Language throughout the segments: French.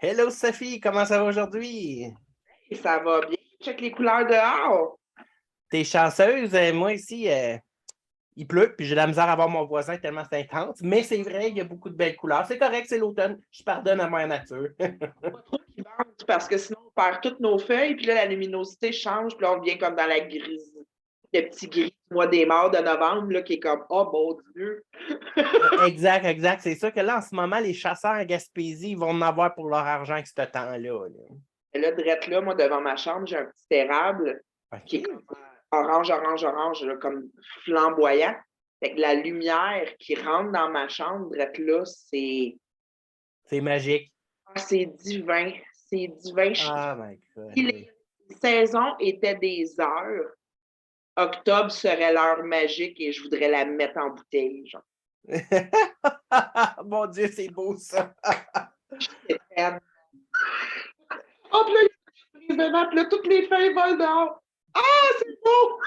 Hello Sophie, comment ça va aujourd'hui? Et ça va bien. Check les couleurs dehors. T'es chanceuse? Moi ici, il pleut, puis j'ai de la misère à voir mon voisin tellement c'est intense. Mais c'est vrai, il y a beaucoup de belles couleurs. C'est correct, c'est l'automne. Je pardonne à Mère Nature. Pas trop qui ventent parce que sinon on perd toutes nos feuilles. Puis là, la luminosité change. Puis là, on devient comme dans la grise. Le petit gris du mois des morts de novembre là, qui est comme oh mon Dieu. Exact, exact. C'est sûr que là, en ce moment, les chasseurs à Gaspésie, ils vont en avoir pour leur argent avec ce temps-là. Là. Et là, drette là, moi, devant ma chambre, j'ai un petit érable qui est OK. comme orange, orange, orange, là, comme flamboyant. Fait que la lumière qui rentre dans ma chambre, drette là, C'est magique. c'est divin. C'est divin. Oh my God, Si oui. les saisons étaient des heures, octobre serait l'heure magique et je voudrais la mettre en bouteille. Genre. Mon Dieu, c'est beau ça. C'est fade. Oh, puis là, il y a une prise de vent, puis là, toutes les feuilles volent dehors. Ah, c'est beau!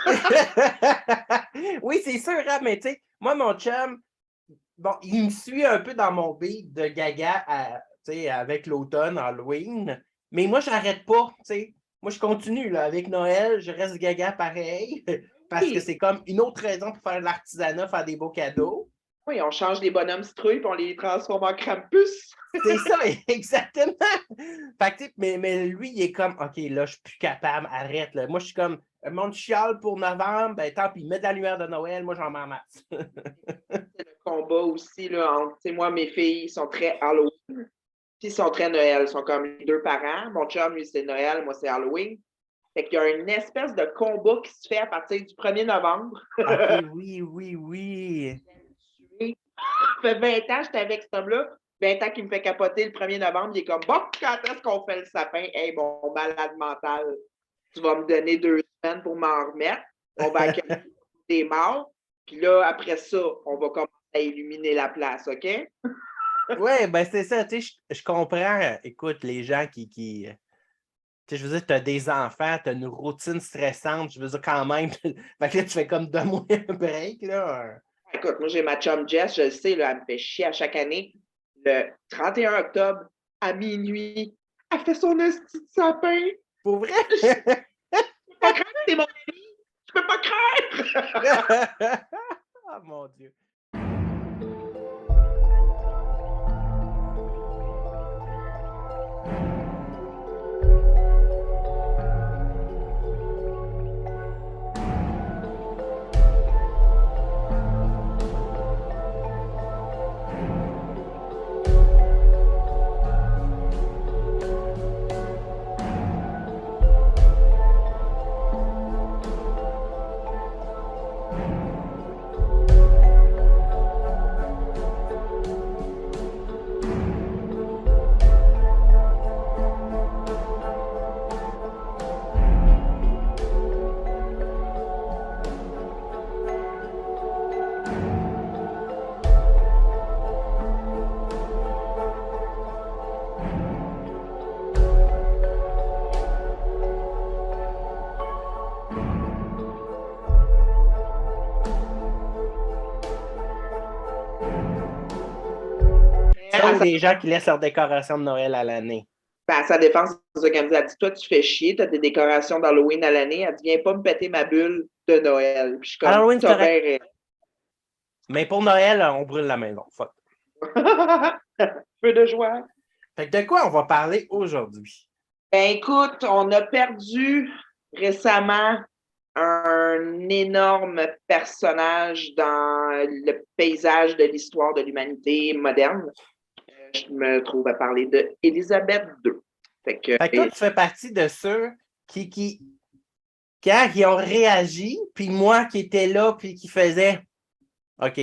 Oui, c'est sûr, hein, mais tu sais, moi, mon chum, bon, il me suit un peu dans mon beat de gaga avec l'automne, Halloween, mais moi, je n'arrête pas, tu sais. Moi, je continue là, avec Noël, je reste gaga pareil, parce que Oui, c'est comme une autre raison pour faire de l'artisanat, faire des beaux cadeaux. oui, on change des bonhommes citrouilles et on les transforme en Krampus. C'est ça, exactement. Fait que, mais lui, il est comme, OK, là, je suis plus capable, arrête. Là. Moi, je suis comme, le monde chiale pour novembre, ben tant pis, mets de la lumière de Noël, moi, j'en m'en masse. C'est le combat aussi, là, entre, moi, mes filles sont très Halloween, puis ils sont très Noël. Ils sont comme les deux parents. Mon chum, lui, c'est Noël, moi, c'est Halloween. Fait qu'il y a une espèce de combat qui se fait à partir du 1er novembre. OK, oui, oui, oui. Ça fait 20 ans que j'étais avec cet homme-là. 20 ans qu'il me fait capoter le 1er novembre. Il est comme, bon, quand est-ce qu'on fait le sapin? Hey, mon malade mental, tu vas me donner 2 semaines pour m'en remettre. On va accueillir des morts. Puis là, après ça, on va commencer à illuminer la place, OK? Ouais, ben c'est ça, tu sais, je comprends. Écoute, les gens tu sais, je veux dire, tu as des enfants, tu as une routine stressante, je veux dire, quand même. Fait que là, tu fais comme donne-moi un break, là. Écoute, moi, j'ai ma chum Jess, je le sais, là, elle me fait chier à chaque année. Le 31 octobre, à minuit, elle fait son esti de sapin. Pour vrai? Je peux pas craindre, c'est mon ami. Je peux pas craindre. Oh mon Dieu. Ça ou les gens qui laissent leur décoration de Noël à l'année. Ben, à sa défense, c'est ça qu'elle me dit. Elle dit, toi, tu fais chier, tu as des décorations d'Halloween à l'année. Elle dit, viens pas me péter ma bulle de Noël. Puis je suis comme, Halloween, c'est t'as correct. bien Mais pour Noël, on brûle la maison. Fuck. raison. Peu de joie. Fait que de quoi on va parler aujourd'hui? Ben, écoute, on a perdu récemment un énorme personnage dans le paysage de l'histoire de l'humanité moderne. Je me trouve à parler de Élisabeth II. Fait que, Fait que toi, tu fais partie de ceux qui ont réagi, puis moi qui étais là, puis qui faisais OK,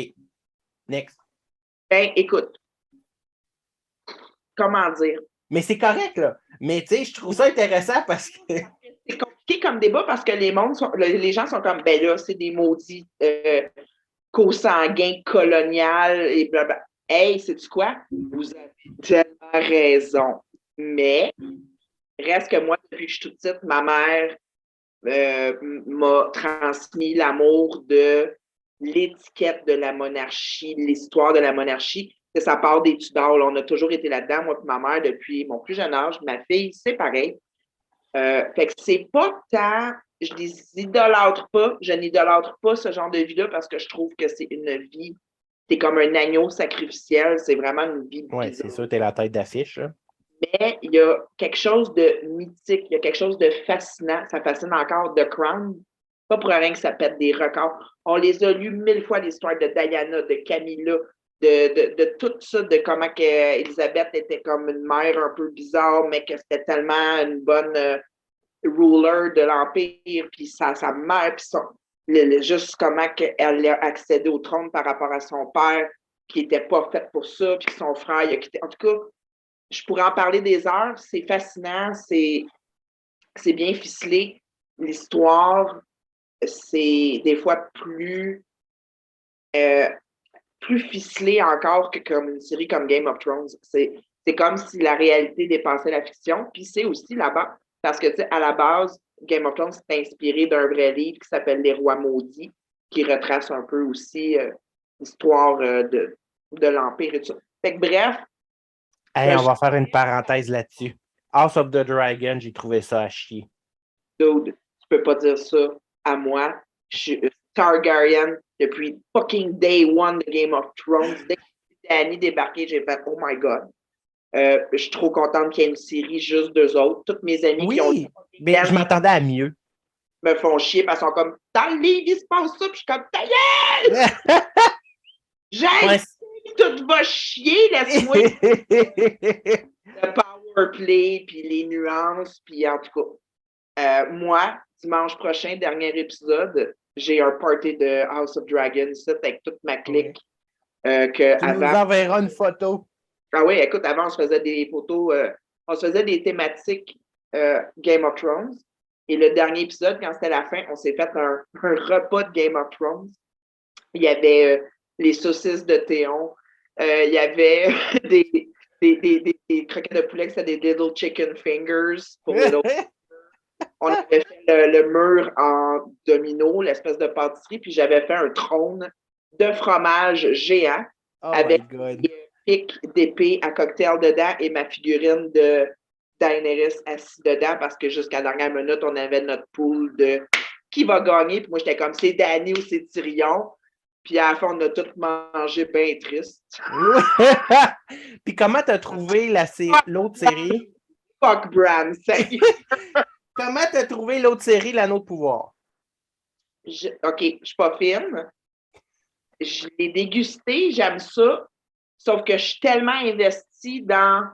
next. ben, écoute, comment dire? Mais c'est correct, là. Mais tu sais, je trouve ça intéressant parce que. C'est compliqué comme débat parce que les gens sont comme, ben là, c'est des maudits co-sanguins coloniales et blablabla. Hey, sais-tu quoi? Vous avez tellement raison. Mais, reste que moi, depuis que je suis toute petite, ma mère m'a transmis l'amour de l'étiquette de la monarchie, l'histoire de la monarchie. ça part des Tudors. On a toujours été là-dedans, moi et ma mère, depuis mon plus jeune âge. Ma fille, c'est pareil. Fait que c'est pas tant, je les idolâtre pas, je n'idolâtre pas ce genre de vie-là parce que je trouve que c'est une vie, c'est comme un agneau sacrificiel, c'est vraiment une vie Oui, bizarre. c'est sûr, t'es la tête d'affiche. Hein. Mais il y a quelque chose de mythique, il y a quelque chose de fascinant, ça fascine encore The Crown, pas pour rien que ça pète des records. On les a lus 1000 fois, l'histoire de Diana, de Camilla, de tout ça, de comment que Elisabeth était comme une mère un peu bizarre, mais que c'était tellement une bonne ruler de l'Empire, puis sa mère, puis juste comment elle a accédé au trône par rapport à son père, qui n'était pas fait pour ça, puis son frère, il a quitté. En tout cas, je pourrais en parler des heures, c'est fascinant, c'est bien ficelé. L'histoire, c'est des fois plus ficelé encore que comme une série comme Game of Thrones. C'est comme si la réalité dépassait la fiction. Puis c'est aussi là-bas, parce que, tu sais, à la base, Game of Thrones, c'est inspiré d'un vrai livre qui s'appelle Les Rois maudits, qui retrace un peu aussi l'histoire de l'Empire et tout ça. Fait que bref. Hey, on va faire une parenthèse là-dessus. House of the Dragon, j'ai trouvé ça à chier. Dude, tu peux pas dire ça à moi. Je suis Targaryen depuis fucking day one de Game of Thrones. Dès que Danny débarqué, j'ai fait oh my god. Je suis trop contente qu'il y ait une série juste d'eux autres. Toutes mes amies qui ont mais je m'attendais à mieux. Me font chier parce qu'ils sont comme dans le livre, il se passe ça, puis je suis comme ta gueule! J'ai tout va chier, laisse-moi le power play, puis les nuances, puis en tout cas. Moi, dimanche prochain, dernier épisode, j'ai un party de House of Dragons avec toute ma clique. Tu nous enverras une photo. Ah oui, écoute, avant, on se faisait des photos, on se faisait des thématiques Game of Thrones. Et le dernier épisode, quand c'était la fin, on s'est fait un repas de Game of Thrones. Il y avait les saucisses de Théon. Il y avait des croquettes de poulet, c'était des Little Chicken Fingers pour Little On avait fait le mur en domino, l'espèce de pâtisserie, puis j'avais fait un trône de fromage géant avec des pics d'épée à cocktail dedans et ma figurine de Daenerys assis dedans parce que jusqu'à la dernière minute, on avait notre pool de qui va gagner. Puis moi, j'étais comme c'est Dany ou c'est Tyrion. Puis à la fin, on a tout mangé bien triste. Puis comment t'as trouvé l'autre série? Fuck Bran, Comment t'as trouvé l'autre série, L'Anneau de pouvoir? OK, je suis pas fine. Je l'ai dégusté, j'aime ça. Sauf que je suis tellement investie dans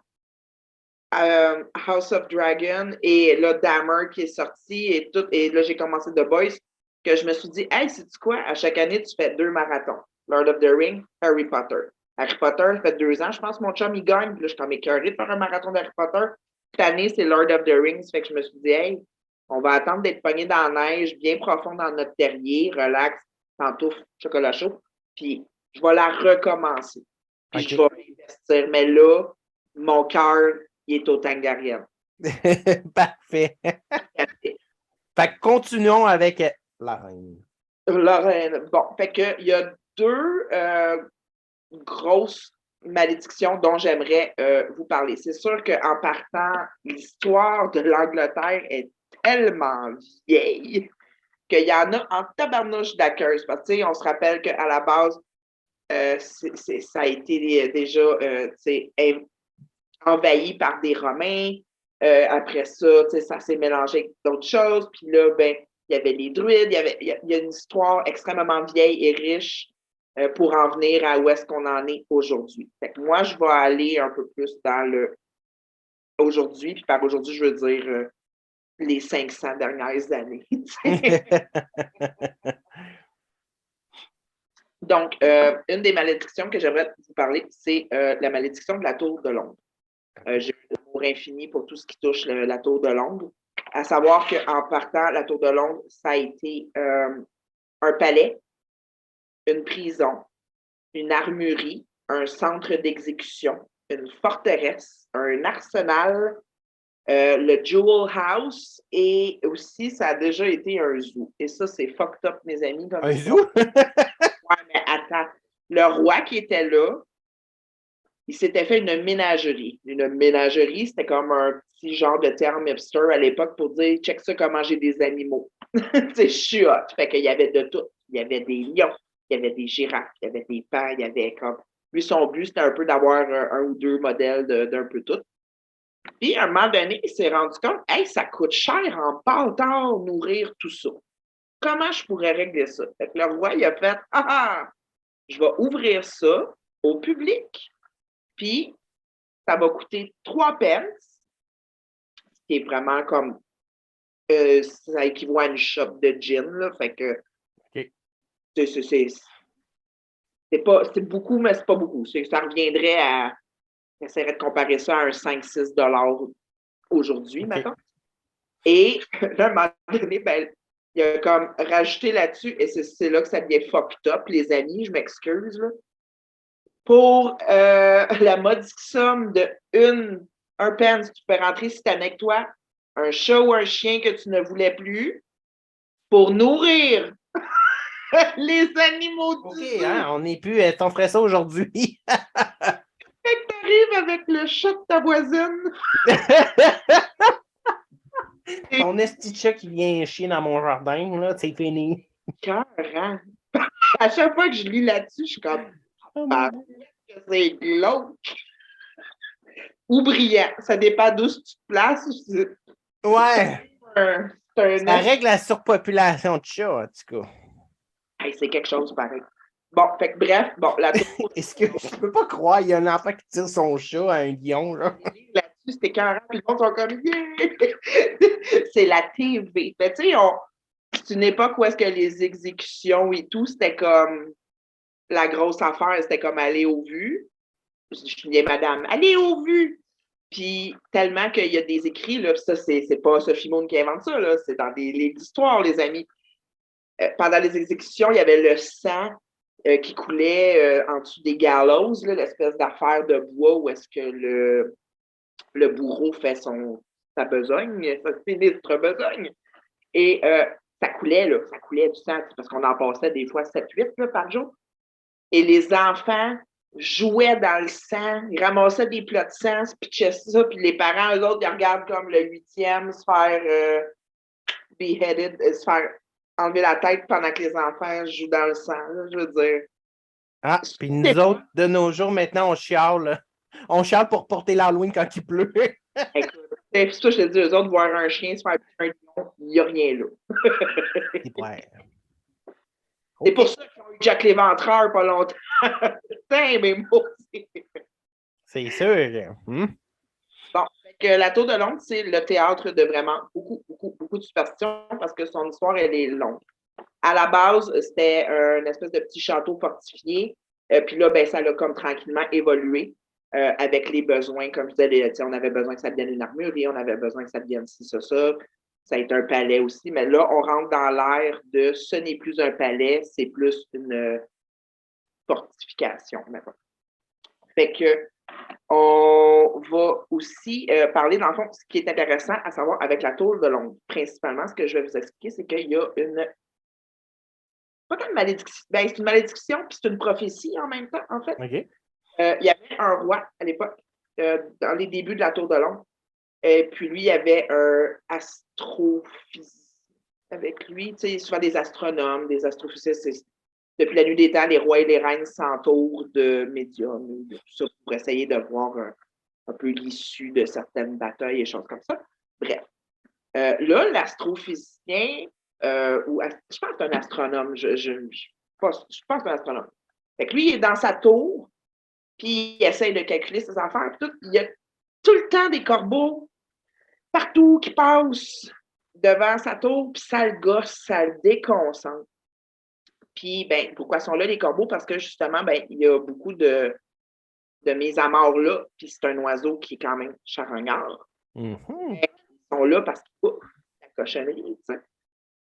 House of Dragon et là, Dahmer qui est sorti et tout. Et là, j'ai commencé The Boys que je me suis dit, hey, sais-tu quoi? À chaque année, tu fais 2 marathons. Lord of the Rings, Harry Potter. Harry Potter, ça fait 2 ans, je pense, mon chum, il gagne. Puis là, je suis comme écœurée de faire un marathon d'Harry Potter. Cette année, c'est Lord of the Rings. Fait que je me suis dit, hey, on va attendre d'être pogné dans la neige, bien profond dans notre terrier, relax, pantoufle, chocolat chaud. Puis je vais la recommencer. Puis je vais investir. Mais là, mon cœur, il est au Targaryen. Parfait. Fait que continuons avec la reine. La reine. Bon, fait que il y a 2 grosses malédictions dont j'aimerais vous parler. C'est sûr qu'en partant, l'histoire de l'Angleterre est tellement vieille qu'il y en a en tabarnouche d'accueils. Parce que, on se rappelle qu'à la base, ça a été déjà envahi par des Romains. Après ça, ça s'est mélangé avec d'autres choses. Puis là, ben, il y avait les druides. Il y a une histoire extrêmement vieille et riche pour en venir à où est-ce qu'on en est aujourd'hui. Fait que moi, je vais aller un peu plus dans le aujourd'hui. Puis par aujourd'hui, je veux dire les 500 dernières années. Donc, une des malédictions que j'aimerais vous parler, c'est la malédiction de la tour de Londres. J'ai l'amour infini pour tout ce qui touche la tour de Londres. À savoir qu'en partant, la tour de Londres, ça a été un palais, une prison, une armurerie, un centre d'exécution, une forteresse, un arsenal, le Jewel House et aussi, ça a déjà été un zoo. Et ça, c'est fucked up, mes amis. Un zoo? Ouais, mais attends. Le roi qui était là, il s'était fait une ménagerie. Une ménagerie, c'était comme un petit genre de terme hipster à l'époque pour dire check ça comment j'ai des animaux. Je suis hot. Fait qu'il y avait de tout. Il y avait des lions, il y avait des girafes, il y avait des pans, il y avait comme. Lui, son but, c'était un peu d'avoir un ou deux modèles d'un peu tout. Puis, à un moment donné, il s'est rendu compte, hey, ça coûte cher en bâtard nourrir tout ça. Comment je pourrais régler ça? Fait que le roi, il a fait, je vais ouvrir ça au public. Puis, ça va coûter 3 pence, ce qui est vraiment comme, ça équivaut à une shop de gin, là. Fait que, OK. c'est beaucoup, mais c'est pas beaucoup. Ça reviendrait à, j'essaierais de comparer ça à un 5-6 aujourd'hui, OK. maintenant. Et là, à un moment donné, ben, il a comme rajouté là-dessus, et c'est là que ça devient fucked up, les amis, je m'excuse, là. Pour la modique somme de un pence, tu peux rentrer si tu as avec toi un chat ou un chien que tu ne voulais plus pour nourrir les animaux OK, du zoo. hein, on n'est plus. T'en ferais ça aujourd'hui. Fait que t'arrives avec le chat de ta voisine. Ton esti chat qui vient chier dans mon jardin, là, c'est fini. Cœur, hein? À chaque fois que je lis là-dessus, je suis comme, Oh, ah, c'est glauque. Ou brillant. Ça dépend d'où tu te places. ouais, C'est ça règle la surpopulation de chats, en tout cas. Hey, c'est quelque chose pareil. Bon, fait que bref, bon, la tour Est-ce que je peux pas croire qu'il y a un enfant qui tire son chat à un lion, là? là-dessus, c'était écœurant, puis le monde sont comme yeah! C'est la TV. Fait tu sais, c'est une époque où est-ce que les exécutions et tout, c'était comme la grosse affaire, c'était comme aller au vu. Je dis, madame, allez au vu! Puis tellement qu'il y a des écrits, là, ça, c'est pas Sophie Maud qui invente ça, là, c'est dans des livres d'histoire, les amis. Pendant les exécutions, il y avait le sang qui coulait en dessous des gallows, là, l'espèce d'affaire de bois où est-ce que le bourreau fait sa besogne, sa sinistre besogne. Et ça coulait, là, ça coulait du sang, parce qu'on en passait des fois 7-8 par jour. Et les enfants jouaient dans le sang, ils ramassaient des plats de sang, se pitchaient ça, puis les parents, eux autres, ils regardent comme le 8e se faire beheaded, se faire enlever la tête pendant que les enfants jouent dans le sang, là, je veux dire. Ah, puis nous autres, de nos jours, maintenant, on chiale. Là. On chiale pour porter l'Halloween quand il pleut. Écoute, c'est ça, je te dis, eux autres, voir un chien se faire un lion, il n'y a rien là. Ouais. C'est pour ça qu'ils ont eu Jack l'Éventreur pas longtemps. Putain, mais moi aussi. C'est sûr. Bon, fait que la Tour de Londres, c'est le théâtre de vraiment beaucoup, beaucoup, beaucoup de superstitions parce que son histoire, elle est longue. À la base, c'était une espèce de petit château fortifié. Puis là, ben, ça a comme tranquillement évolué avec les besoins. Comme je disais, on avait besoin que ça devienne une armurerie, on avait besoin que ça devienne ci, ça. Ça a été un palais aussi. Mais là, on rentre dans l'ère de ce n'est plus un palais, c'est plus une fortification. Fait que on va aussi parler, dans le fond, ce qui est intéressant à savoir avec la tour de Londres. Principalement, ce que je vais vous expliquer, c'est qu'il y a pas une malédiction, ben, c'est une malédiction, puis c'est une prophétie en même temps, en fait. OK. Il y avait un roi à l'époque, dans les débuts de la tour de Londres. Puis lui, il y avait un astrophysicien avec lui. Tu sais, souvent des astronomes, des astrophysiciens. Depuis la nuit des temps, les rois et les reines s'entourent de médiums, de tout ça, pour essayer de voir un peu l'issue de certaines batailles et choses comme ça. Bref. Là, l'astrophysicien, je pense que c'est un astronome, je pense que c'est un astronome. Fait que lui, il est dans sa tour, puis il essaye de calculer ses affaires. Tout, il y a tout le temps des corbeaux partout qui passent devant sa tour, puis ça le gosse, ça le déconcentre. Puis, ben, pourquoi sont là les corbeaux? Parce que justement, ben, il y a beaucoup de mes amours là, puis c'est un oiseau qui est quand même charognard. Mm-hmm. Ils sont là parce qu'ils bouffent la cochonnerie, tu sais.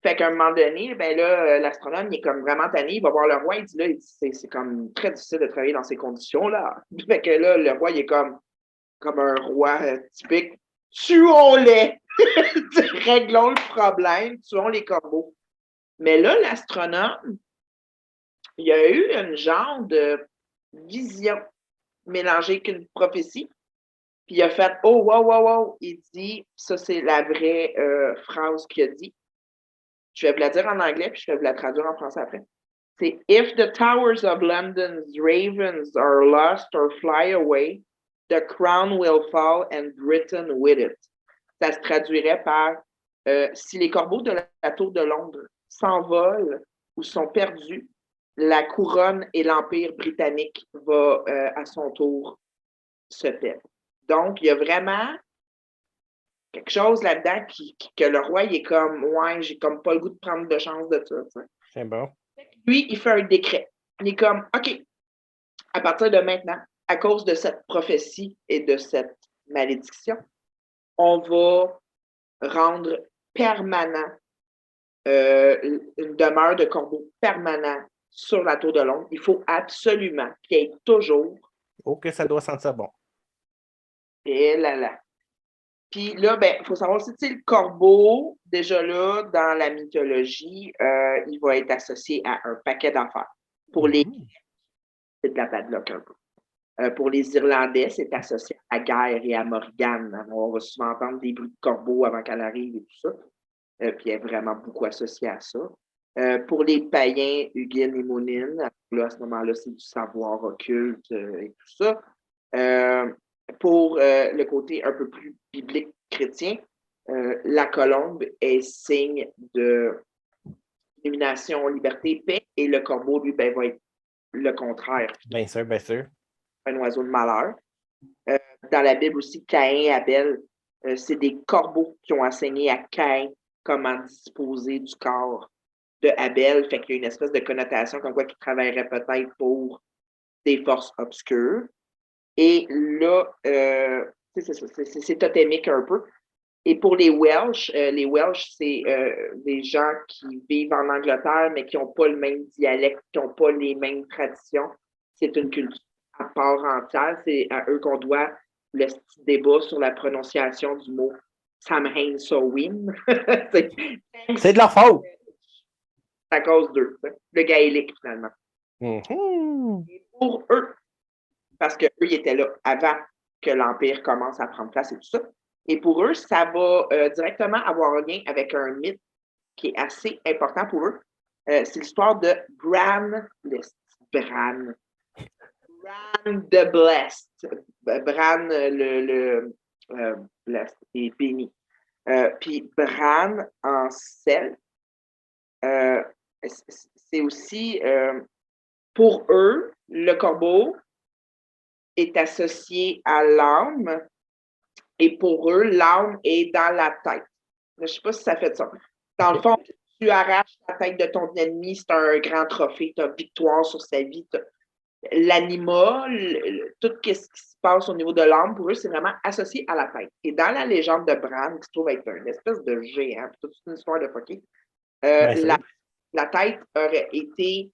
Fait qu'à un moment donné, ben là, l'astronome, il est comme vraiment tanné, il va voir le roi, il dit là, c'est comme très difficile de travailler dans ces conditions-là. Fait que là, le roi, il est comme un roi typique. Tuons-les! Réglons le problème, tuons les corbeaux. Mais là, l'astronome, il y a eu une genre de vision mélangé qu'une prophétie. Puis il a fait « Oh, wow, wow, wow! » Il dit, ça c'est la vraie phrase qu'il a dit. Je vais vous la dire en anglais, puis je vais vous la traduire en français après. C'est « If the towers of London's ravens are lost or fly away, the crown will fall and Britain with it. » Ça se traduirait par si les corbeaux de la tour de Londres s'envolent ou sont perdus, la couronne et l'Empire britannique va à son tour se perdre. Donc, il y a vraiment quelque chose là-dedans que le roi, il est comme, ouais, j'ai comme pas le goût de prendre de chance de ça. T'sais. C'est bon. Lui, il fait un décret. Il est comme, OK, à partir de maintenant, à cause de cette prophétie et de cette malédiction, on va rendre permanent une demeure de corbeau permanent sur la tour de Londres. Il faut absolument qu'il y ait toujours. Oh, que ça doit sentir bon. Et là là. Puis là, ben, il faut savoir aussi, tu sais, le corbeau, déjà là, dans la mythologie, il va être associé à un paquet d'affaires. Pour les c'est de la bad luck un peu. Pour les Irlandais, c'est associé à la guerre et à Morgane. On va souvent entendre des bruits de corbeau avant qu'elle arrive et tout ça. Puis elle est vraiment beaucoup associée à ça. Pour les païens, Hugin et Mounine, là, à ce moment-là, c'est du savoir occulte et tout ça. Pour le côté un peu plus biblique chrétien, la colombe est signe de illumination, liberté, paix, et le corbeau, lui, ben, va être le contraire. Bien sûr, bien sûr. Un oiseau de malheur. Dans la Bible aussi, Caïn et Abel, c'est des corbeaux qui ont enseigné à Caïn comment disposer du corps de Abel. Fait qu'il y a une espèce de connotation comme quoi qu'il travaillerait peut-être pour des forces obscures. Et là, c'est totémique un peu. Et pour les Welsh, c'est des gens qui vivent en Angleterre, mais qui n'ont pas le même dialecte, qui n'ont pas les mêmes traditions. C'est une culture à part entière. C'est à eux qu'on doit le petit débat sur la prononciation du mot Samhain Sowin. C'est de leur faute. C'est à cause d'eux, le gaélique, finalement. Mm-hmm. Et pour eux, parce qu'eux, ils étaient là avant que l'Empire commence à prendre place et tout ça. Et pour eux, ça va directement avoir un lien avec un mythe qui est assez important pour eux. C'est l'histoire de Bran the Blessed. Bran le Blessed est béni. Puis Bran en sel, c'est aussi pour eux, le corbeau est associé à l'âme. Et pour eux, l'âme est dans la tête. Je ne sais pas si ça fait ça. Dans le fond, tu arraches la tête de ton ennemi, c'est un grand trophée, tu as victoire sur sa vie. L'animal, tout ce qui se passe au niveau de l'âme, pour eux, c'est vraiment associé à la tête. Et dans la légende de Bran, qui se trouve être une espèce de géant, toute une histoire de fucké, la tête aurait été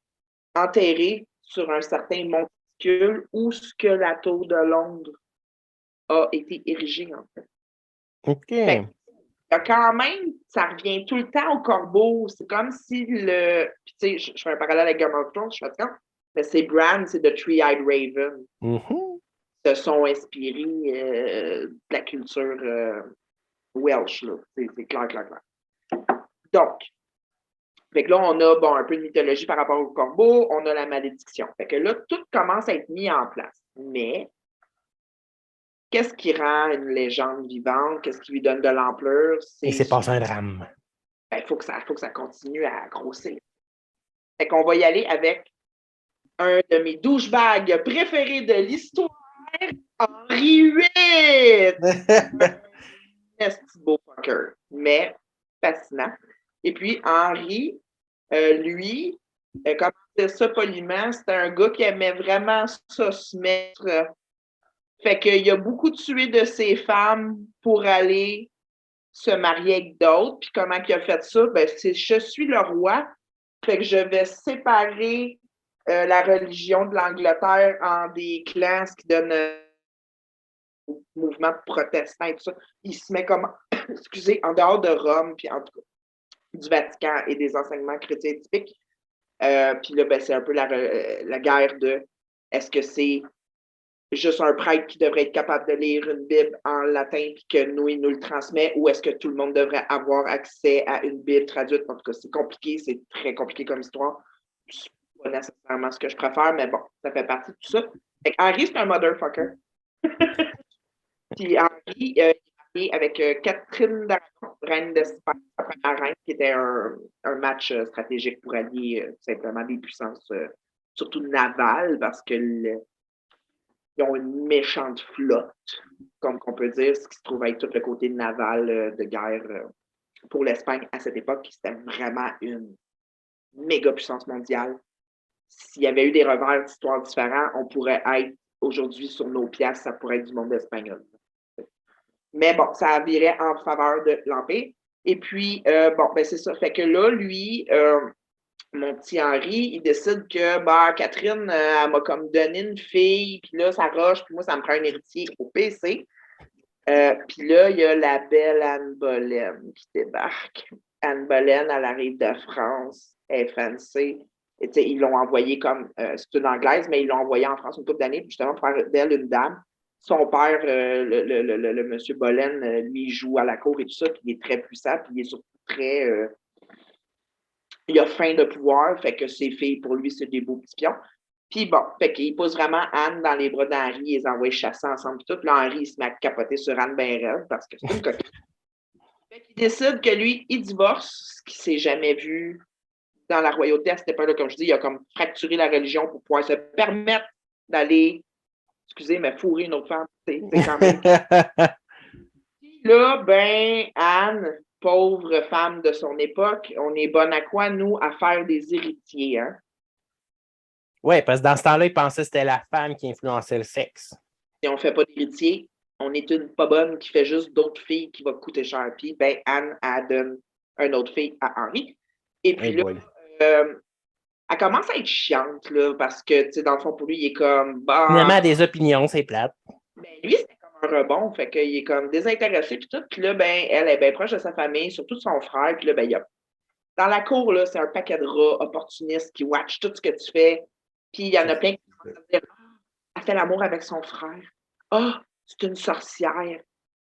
enterrée sur un certain monticule où ce que la tour de Londres a été érigée, en fait. OK. Fait quand même, ça revient tout le temps au corbeau. C'est comme si le. Puis, tu sais, je fais un parallèle avec Game of Thrones, je suis fatiguant, mais c'est Bran, c'est The Three-Eyed Raven. Mm-hmm. Se sont inspirés de la culture Welsh, là. C'est clair, clair, clair. Donc, fait que là, on a bon, un peu de mythologie par rapport au corbeau, on a la malédiction. Fait que là, tout commence à être mis en place. Mais qu'est-ce qui rend une légende vivante? Qu'est-ce qui lui donne de l'ampleur? Il s'est passé un drame. Il faut que ça continue à grossir. Fait qu'on va y aller avec un de mes douchebags préférés de l'histoire, Henri VIII! Un petit beau fucker, mais fascinant. Et puis, Henri, lui, comment dire ça poliment, c'était un gars qui aimait vraiment ça se mettre. Fait qu'il a beaucoup tué de ses femmes pour aller se marier avec d'autres. Puis comment il a fait ça? Ben, c'est je suis le roi, fait que je vais séparer la religion de l'Angleterre en des clans, ce qui donne au mouvement protestant et tout ça. Il se met comme, excusez, en dehors de Rome, puis en tout cas, du Vatican et des enseignements chrétiens typiques. Puis là, ben, c'est un peu la guerre de est-ce que c'est juste un prêtre qui devrait être capable de lire une Bible en latin et que nous, il nous le transmet, ou est-ce que tout le monde devrait avoir accès à une Bible traduite? En tout cas, c'est compliqué, c'est très compliqué comme histoire. C'est pas nécessairement ce que je préfère, mais bon, ça fait partie de tout ça. Fait Henri, c'est un motherfucker. Puis Henri, il est marié avec Catherine d'Aragon, reine d'Espagne, sa première reine, qui était un match stratégique pour allier simplement des puissances, surtout navales, parce que ils ont une méchante flotte, comme on peut dire, ce qui se trouve être tout le côté naval de guerre pour l'Espagne à cette époque. C'était vraiment une méga puissance mondiale. S'il y avait eu des revers d'histoire différents, on pourrait être aujourd'hui sur nos piastres, ça pourrait être du monde espagnol. Mais bon, ça a viré en faveur de l'Empire. Et puis, bon, ben c'est ça. Fait que là, lui, mon petit Henri, il décide que Catherine, elle m'a comme donné une fille, puis là, ça roche, puis moi, ça me prend un héritier au PC. Puis là, il y a la belle Anne Boleyn qui débarque. Anne Boleyn, elle arrive de France, elle est fancy. Et, ils l'ont envoyée comme, c'est une Anglaise, mais ils l'ont envoyée en France une couple d'années, justement, pour faire d'elle une dame. Son père, le monsieur Boleyn, lui, joue à la cour et tout ça, puis il est très puissant, puis il est surtout très... il a faim de pouvoir, fait que ses filles, pour lui, c'est des beaux petits pions. Puis bon, fait qu'il pose vraiment Anne dans les bras d'Henri, ils les envoient chasser ensemble, tout. Là, Henri, il se met à capoter sur Anne ben raide, parce que c'est une coquille. Fait qu'il décide que lui, il divorce, ce qui s'est jamais vu dans la royauté à cette époque-là. Comme je dis, il a comme fracturé la religion pour pouvoir se permettre d'aller, excusez, mais fourrer une autre femme. C'est quand même... Puis là, ben, Anne, pauvre femme de son époque, on est bonne à quoi, nous, à faire des héritiers, hein? Oui, parce que dans ce temps-là, il pensait que c'était la femme qui influençait le sexe. Si on ne fait pas d'héritier, on est une pas bonne qui fait juste d'autres filles qui va coûter cher. Puis, ben, Anne, elle donne une autre fille à Henri. Et puis là, elle commence à être chiante, là, parce que, tu sais, dans le fond, pour lui, il est comme, Finalement, des opinions, c'est plate. Ben, lui, c'était comme un rebond, fait qu'il est comme désintéressé, puis tout. Puis là, ben, elle est bien proche de sa famille, surtout de son frère. Puis là, ben, il y a... Dans la cour, là, c'est un paquet de rats opportunistes qui watch tout ce que tu fais. Puis il y en a plein qui commencent à dire, elle fait l'amour avec son frère. Ah, c'est une sorcière.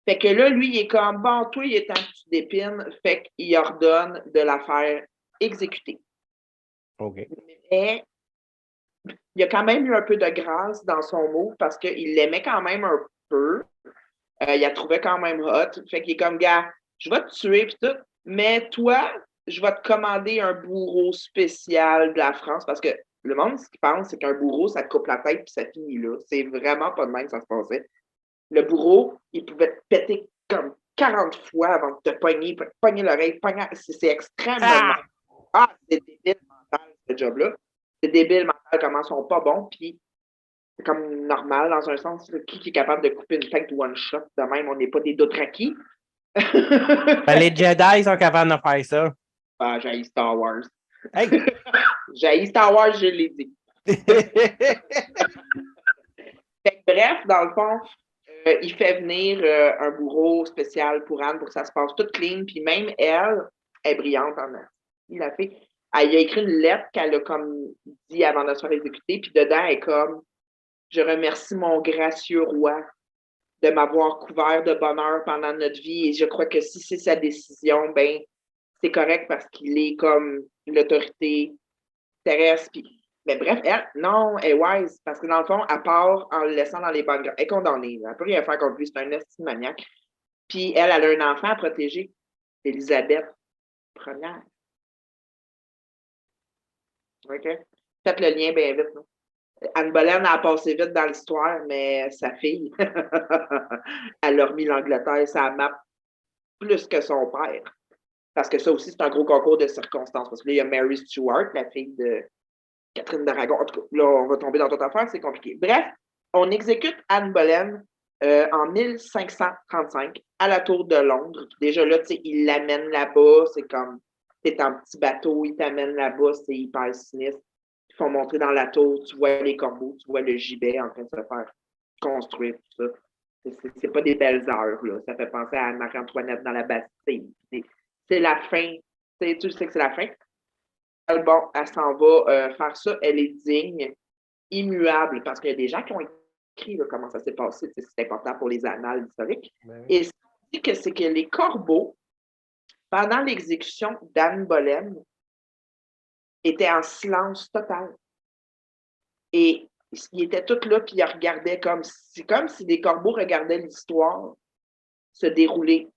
Fait que là, lui, il est comme, bon, toi, il est temps que tu dépines. Fait qu'il ordonne de la faire exécuter. OK. Mais il y a quand même eu un peu de grâce dans son mot parce qu'il l'aimait quand même un peu. Il la trouvait quand même hot. Fait qu'il est comme, gars, je vais te tuer pis tout, mais toi, je vais te commander un bourreau spécial de la France parce que le monde, ce qu'il pense, c'est qu'un bourreau, ça te coupe la tête puis ça finit là. C'est vraiment pas de même que ça se passait. Le bourreau, il pouvait te péter comme 40 fois avant de te pogner l'oreille. C'est extrêmement... c'est débile mental, ce job-là. C'est débile mental comment ils sont pas bons, puis c'est comme normal dans un sens. Qui est capable de couper une tête one shot de même? On n'est pas des Dothraki. Ben, les Jedi sont capables de faire ça. Ah, j'ai Star Wars. Hey! J'ai Star Wars, je l'ai dit. Bref, dans le fond, il fait venir un bourreau spécial pour Anne pour que ça se passe tout clean. Puis même elle est brillante en il a fait. Elle a écrit une lettre qu'elle a comme dit avant de se faire exécuter. Puis dedans, elle est comme je remercie mon gracieux roi de m'avoir couvert de bonheur pendant notre vie. Et je crois que si c'est sa décision, ben c'est correct parce qu'il est comme l'autorité terrestre. Puis... Mais bref, elle, non, elle est wise. Parce que dans le fond, elle part en le laissant dans les bonnes grâces. Elle est condamnée. Elle ne peut rien faire contre lui. C'est un estime maniaque. Puis elle a un enfant à protéger. Élisabeth Première. OK? Faites le lien bien vite. Non? Anne Boleyn a passé vite dans l'histoire, mais sa fille, elle a remis l'Angleterre sa map plus que son père. Parce que ça aussi, c'est un gros concours de circonstances. Parce que là, il y a Mary Stuart, la fille de Catherine d'Aragon. En tout cas, là, on va tomber dans toute affaire, c'est compliqué. Bref, on exécute Anne Boleyn en 1535 à la Tour de Londres. Déjà là, tu sais, il l'amène là-bas. C'est comme, t'es en petit bateau, il t'amène là-bas, c'est hyper sinistre. Ils font montrer dans la tour, tu vois les corbeaux, tu vois le gibet en train de se faire construire, tout ça. C'est pas des belles heures, là. Ça fait penser à Marie-Antoinette dans la Bastille. C'est la fin. Tu sais que c'est la fin. Bon, elle s'en va faire ça. Elle est digne, immuable, parce qu'il y a des gens qui ont été écrit là, comment ça s'est passé. C'est important pour les annales historiques. Ben oui. Et ce qu'on dit que c'est que les corbeaux, pendant l'exécution d'Anne Boleyn, étaient en silence total. Et ils étaient tous là, puis ils regardaient c'est comme si des corbeaux regardaient l'histoire se dérouler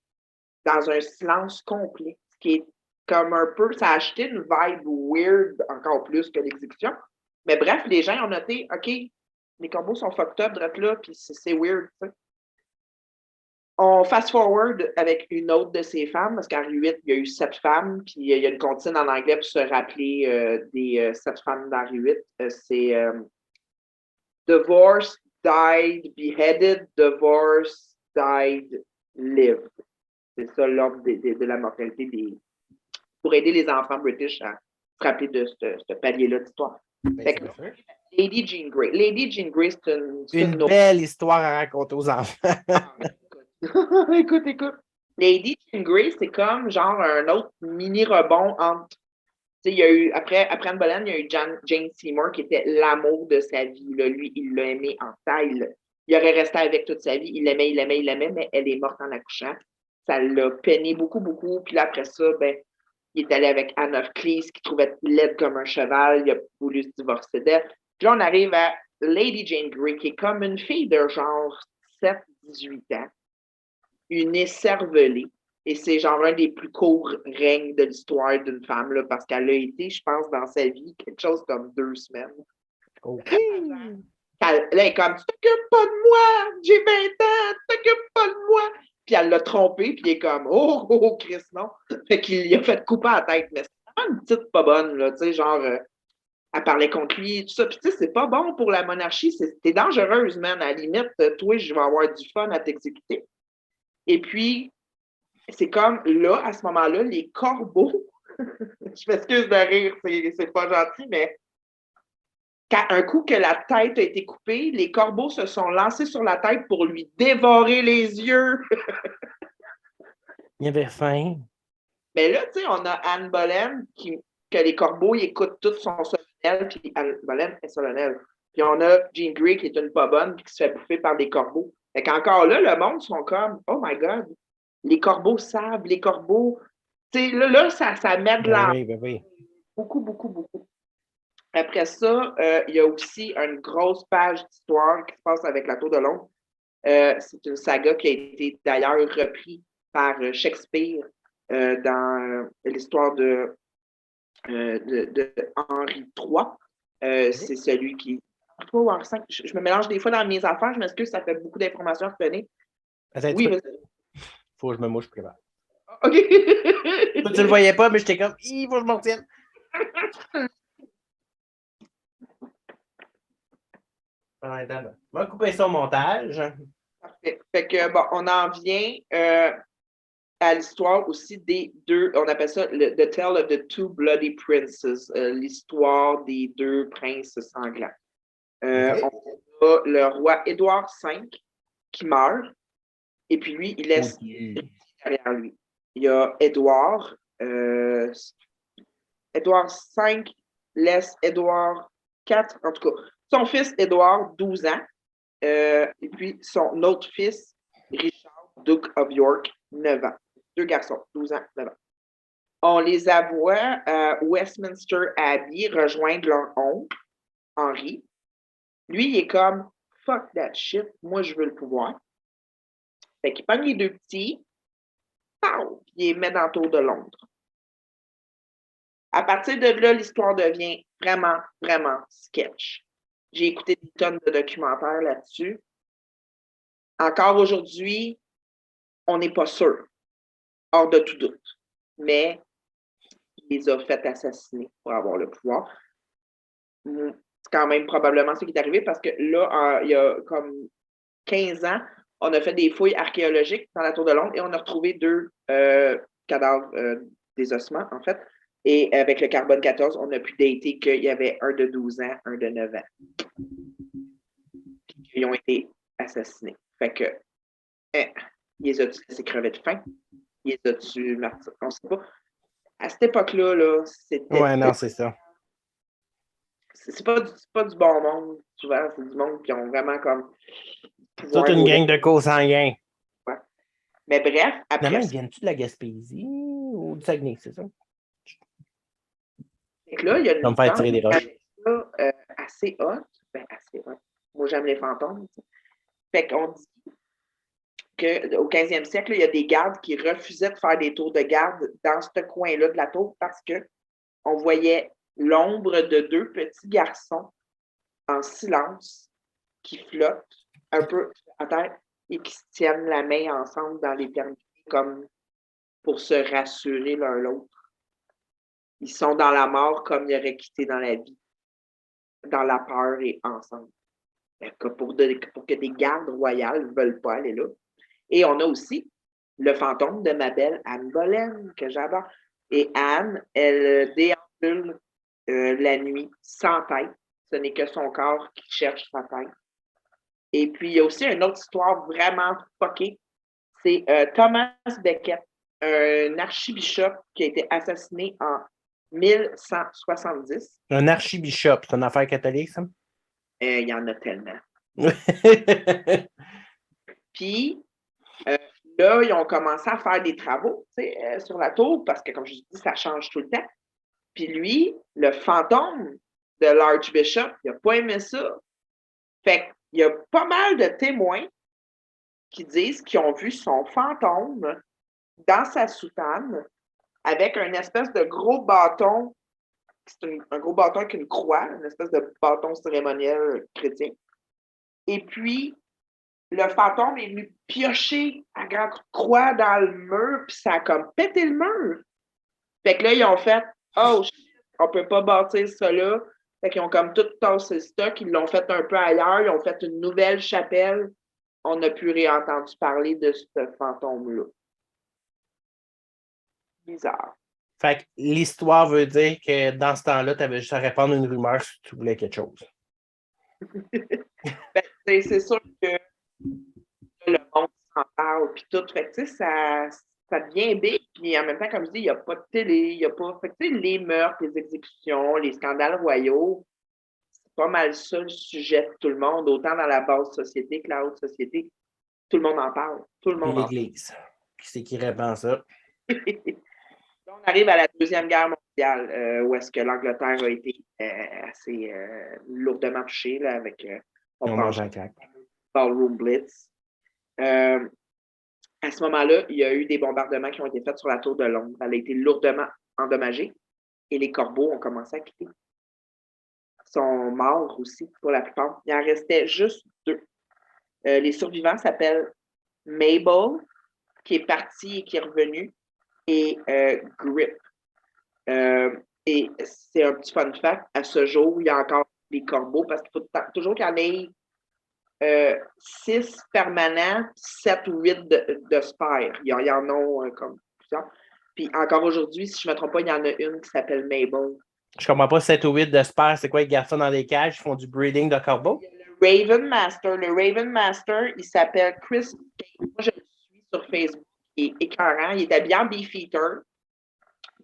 dans un silence complet. Ce qui est comme un peu, ça a acheté une vibe weird encore plus que l'exécution. Mais bref, les gens ont noté, OK, les corbeaux sont fucked up, drette là, puis c'est weird. T'sais. On fast-forward avec une autre de ces femmes, parce qu'en Henri VIII, il y a eu 7 femmes, puis il y a une comptine en anglais pour se rappeler des 7 femmes d'Henri VIII. C'est Divorce, died, beheaded, divorce, died, lived. C'est ça l'ordre de la mortalité pour aider les enfants british à se rappeler de ce palier-là d'histoire. Lady Jean Grey. Lady Jean Grey, c'est une belle histoire à raconter aux enfants. Écoute. Lady Jean Grey, c'est comme genre un autre mini rebond entre. Il y a eu, après Anne Boleyn, il y a eu Jane Seymour qui était l'amour de sa vie. Là. Lui, il l'a aimé en taille. Il aurait resté avec toute sa vie. Il l'aimait, mais elle est morte en accouchant. Ça l'a peiné beaucoup, beaucoup. Puis là, après ça, il est allé avec Anne of Cleves, qui trouvait laide comme un cheval. Il a voulu se divorcer d'elle. Puis là, on arrive à Lady Jane Grey, qui est comme une fille de genre 7-18 ans, une écervelée. Et c'est genre un des plus courts règnes de l'histoire d'une femme, là, parce qu'elle a été, je pense, dans sa vie, quelque chose comme 2 semaines. OK. Là, elle est comme, tu t'occupes pas de moi, j'ai 20 ans, tu t'occupes pas de moi. Puis elle l'a trompé, puis il est comme, oh, Chris, non. Fait qu'il a fait couper la tête. Mais c'est vraiment une petite pas bonne, là, tu sais, genre, elle parlait contre lui, tout ça. Puis tu sais, c'est pas bon pour la monarchie, t'es dangereuse, man. À la limite, toi, je vais avoir du fun à t'exécuter. Et puis, c'est comme là, à ce moment-là, les corbeaux, je m'excuse de rire, c'est pas gentil, mais un coup que la tête a été coupée, les corbeaux se sont lancés sur la tête pour lui dévorer les yeux. Il avait faim. Mais là, tu sais, on a Anne Boleyn que les corbeaux, ils écoutent tout son solennel, puis Anne Boleyn est solennelle. Puis on a Jean Grey qui est une pas bonne, puis qui se fait bouffer par des corbeaux. Fait qu'encore là, le monde sont comme, oh my God, les corbeaux savent, les corbeaux. Tu sais, là ça met de l'envie. Oui. Beaucoup. Après ça, il y a aussi une grosse page d'histoire qui se passe avec la Tour de Londres. C'est une saga qui a été d'ailleurs reprise par Shakespeare dans l'histoire de Henri III. C'est celui qui. Henri III ou Henri V. Je me mélange des fois dans mes affaires. Je m'excuse, ça fait beaucoup d'informations à retenir. Oui, mais. Faut que je me mouche plus bas. OK. Toi, tu le voyais pas, mais j'étais comme, il faut que je m'en tienne. On va couper ça au montage. Parfait. Fait que, bon, on en vient à l'histoire aussi des deux, on appelle ça The Tale of the Two Bloody Princes, l'histoire des 2 princes sanglants. Okay. On a le roi Édouard V qui meurt, et puis lui, il laisse derrière lui. Il y a Édouard. Édouard V laisse Édouard IV, en tout cas, son fils Édouard, 12 ans, et puis son autre fils, Richard, Duke of York, 9 ans. 2 garçons, 12 ans, 9 ans. On les aboie à Westminster Abbey rejoindre leur oncle, Henri. Lui, il est comme fuck that shit, moi je veux le pouvoir. Fait qu'il pogne les 2 petits, pow, puis il les met dans le tour de Londres. À partir de là, l'histoire devient vraiment, vraiment sketch. J'ai écouté des tonnes de documentaires là-dessus. Encore aujourd'hui, on n'est pas sûr, hors de tout doute. Mais il les a fait assassiner pour avoir le pouvoir. C'est quand même probablement ce qui est arrivé parce que là, il y a comme 15 ans, on a fait des fouilles archéologiques dans la Tour de Londres et on a retrouvé 2 cadavres des ossements, en fait. Et avec le carbone 14, on a pu dater qu'il y avait un de 12 ans, un de 9 ans. Ils ont été assassinés. Fait que, ils les ont-tu laissés crever de faim? Ils les ont-tu martyrs? On ne sait pas. À cette époque-là, c'était. Ouais, non, c'est ça. c'est pas du bon monde, souvent. C'est du monde qui ont vraiment comme Toute une gang de co-sanguins. Ouais. Mais bref, après Finalement, ils ça, viennent-tu de la Gaspésie ou du Saguenay, c'est ça? fait que là, il y a Ça va une me faire femme tirer des qui roches. avait ça assez hot. Ben, assez hot. Moi, j'aime les fantômes. T'sais. Fait qu'on dit qu'au 15e siècle, il y a des gardes qui refusaient de faire des tours de garde dans ce coin-là de la tour parce qu'on voyait l'ombre de deux petits garçons en silence qui flottent un peu à terre et qui se tiennent la main ensemble dans l'éternité comme pour se rassurer l'un l'autre. Ils sont dans la mort comme ils auraient quitté dans la vie, dans la peur et ensemble. Pour que des gardes royales ne veulent pas aller là. Et on a aussi le fantôme de ma belle Anne Boleyn, que j'adore. Et Anne, elle déambule la nuit sans tête. Ce n'est que son corps qui cherche sa tête. Et puis, il y a aussi une autre histoire vraiment fuckée. C'est Thomas Becket, un archibishop qui a été assassiné en 1170. Un archibishop, c'est une affaire catholique, ça? Il y en a tellement. Puis, là, ils ont commencé à faire des travaux sur la tour parce que, comme je dis, ça change tout le temps. Puis lui, le fantôme de l'Archbishop, il n'a pas aimé ça. Fait qu'il y a pas mal de témoins qui disent qu'ils ont vu son fantôme dans sa soutane avec un espèce de gros bâton. C'est un gros bâton avec une croix, une espèce de bâton cérémoniel chrétien. Et puis, le fantôme est venu piocher à grande croix dans le mur, puis ça a comme pété le mur. Fait que là, ils ont fait « Oh, on peut pas bâtir ça là. » Fait qu'ils ont comme tout tassé le stock, ils l'ont fait un peu ailleurs, ils ont fait une nouvelle chapelle. On n'a plus réentendu parler de ce fantôme-là. Bizarre. Fait que l'histoire veut dire que dans ce temps-là, tu avais juste à répandre une rumeur si tu voulais quelque chose. Ben, c'est sûr que le monde s'en parle, puis tout. Fait que, ça devient big, puis en même temps, comme je dis, il n'y a pas de télé, il n'y a pas. Fait que, les meurtres, les exécutions, les scandales royaux, c'est pas mal ça le sujet de tout le monde, autant dans la basse société que la haute société. Tout le monde en parle. Tout le Puis monde en l'Église. Qui c'est qui répand ça? parle. On arrive à la Deuxième Guerre mondiale, où est-ce que l'Angleterre a été assez lourdement touchée là, avec On mange un claque. Ballroom Blitz. À ce moment-là, il y a eu des bombardements qui ont été faits sur la tour de Londres. Elle a été lourdement endommagée et les corbeaux ont commencé à quitter. Ils sont morts aussi pour la plupart. Il en restait juste 2. Les survivants s'appellent Mabel, qui est partie et qui est revenue, et Grip. Et c'est un petit fun fact. À ce jour, il y a encore des corbeaux parce qu'il faut toujours qu'il y en ait 6 permanents, 7 ou 8 de spires. Il y en a comme plusieurs. Puis encore aujourd'hui, si je ne me trompe pas, il y en a une qui s'appelle Mabel. Je comprends pas 7 ou 8 de sperme, c'est quoi? Ils gardent ça dans des cages, ils font du breeding de corbeaux? Le Raven Master. Le Raven Master, il s'appelle Chris. Moi, je le suis sur Facebook. Il est écœurant. Il est habillé en Beefeater.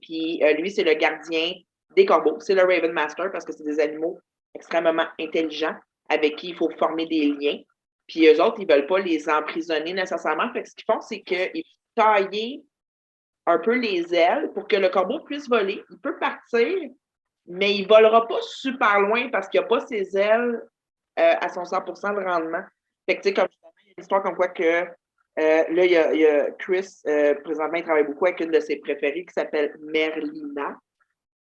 Puis lui, c'est le gardien des corbeaux. C'est le Raven Master parce que c'est des animaux extrêmement intelligents avec qui il faut former des liens. Puis eux autres, ils ne veulent pas les emprisonner nécessairement. Fait que ce qu'ils font, c'est qu'ils font tailler un peu les ailes pour que le corbeau puisse voler. Il peut partir, mais il ne volera pas super loin parce qu'il n'a pas ses ailes à son 100% de rendement. Fait que, tu sais, comme il y a une histoire comme quoi que là, il y a Chris, présentement, il travaille beaucoup avec une de ses préférées qui s'appelle Merlina,